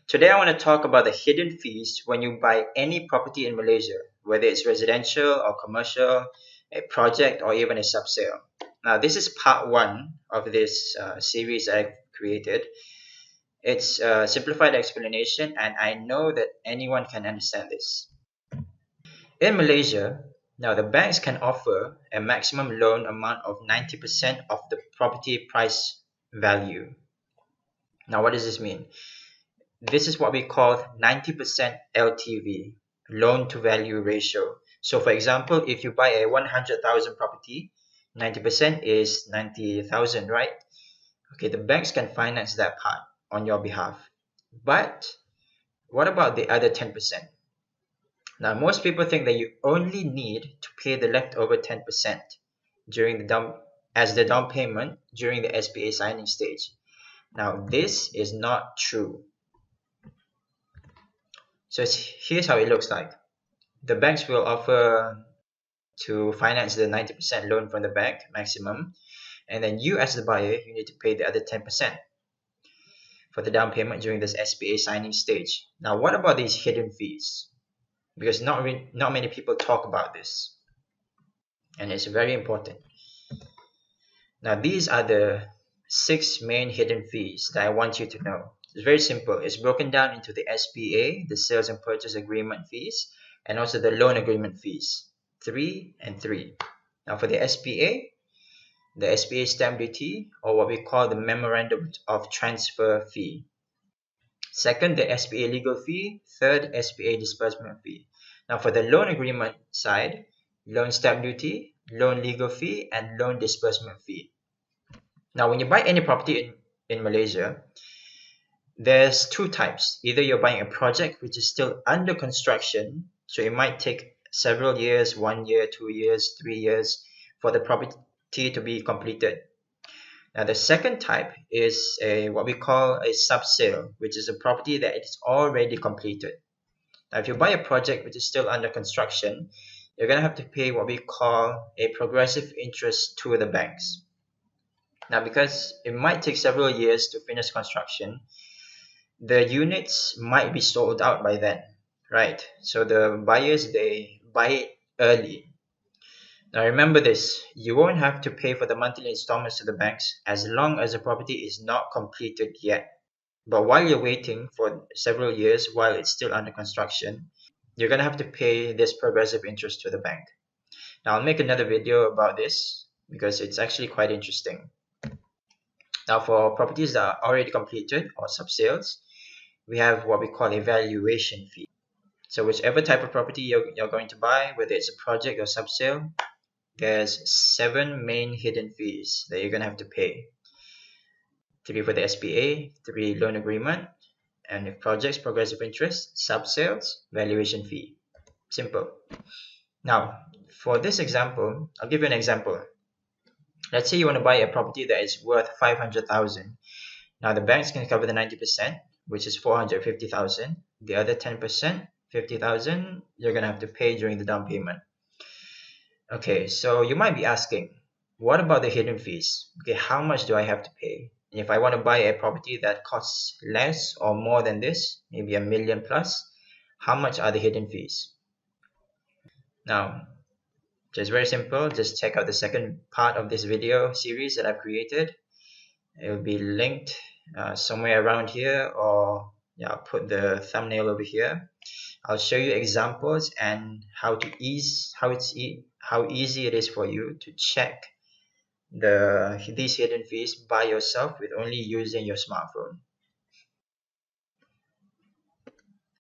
Today I want to talk about the hidden fees when you buy any property in Malaysia, whether it's residential or commercial, a project or even a subsale. Now this is part one of this series I've created. It's a simplified explanation and I know that anyone can understand this. In Malaysia, now the banks can offer a maximum loan amount of 90% of the property price value. Now what does this mean? This is what we call 90% LTV, loan to value ratio. So for example, if you buy a 100,000 property, 90% is 90,000, right? Okay, the banks can finance that part on your behalf. But what about the other 10%? Now, most people think that you only need to pay the leftover 10% during the down payment during the SPA signing stage. Now, this is not true. So here's how it looks like. The banks will offer to finance the 90% loan from the bank maximum, and then you as the buyer, you need to pay the other 10% for the down payment during this SPA signing stage. Now, what about these hidden fees? Because not many people talk about this, and it's very important. Now, these are the 6 main hidden fees that I want you to know. It's very simple. It's broken down into the SPA, the sales and purchase agreement fees, and also the loan agreement fees, 3 and 3. Now for the SPA stamp duty, or what we call the memorandum of transfer fee. Second, the SPA legal fee. Third, SPA disbursement fee. Now for the loan agreement side, loan stamp duty, loan legal fee, and loan disbursement fee. Now when you buy any property in Malaysia, there's 2 types. Either you're buying a project which is still under construction, so it might take several years, 1 year, 2 years, 3 years for the property to be completed. Now the second type is what we call a subsale, which is a property that is already completed. Now if you buy a project which is still under construction, you're going to have to pay what we call a progressive interest to the banks. Now because it might take several years to finish construction, the units might be sold out by then, right? So the buyers, they buy it early. Now remember this, you won't have to pay for the monthly installments to the banks as long as the property is not completed yet. But while you're waiting for several years while it's still under construction, you're going to have to pay this progressive interest to the bank. Now I'll make another video about this because it's actually quite interesting. Now for properties that are already completed or subsales, we have what we call a valuation fee. So whichever type of property you're going to buy, whether it's a project or subsale, there's 7 main hidden fees that you're going to have to pay. 3 for the SPA, 3 loan agreement, and if projects, progressive interest, subsales, valuation fee. Simple. Now, for this example, I'll give you an example. Let's say you want to buy a property that is worth 500,000. Now the banks can cover the 90%, which is 450,000. The other 10%, 50,000, you're going to have to pay during the down payment. Okay, so you might be asking, what about the hidden fees? Okay, how much do I have to pay? And if I want to buy a property that costs less or more than this, maybe $1 million plus, how much are the hidden fees? Now, just very simple, just check out the second part of this video series that I've created. It will be linked somewhere around here, or yeah, I'll put the thumbnail over here. I'll show you examples and how easy it is for you to check these hidden fees by yourself with only using your smartphone.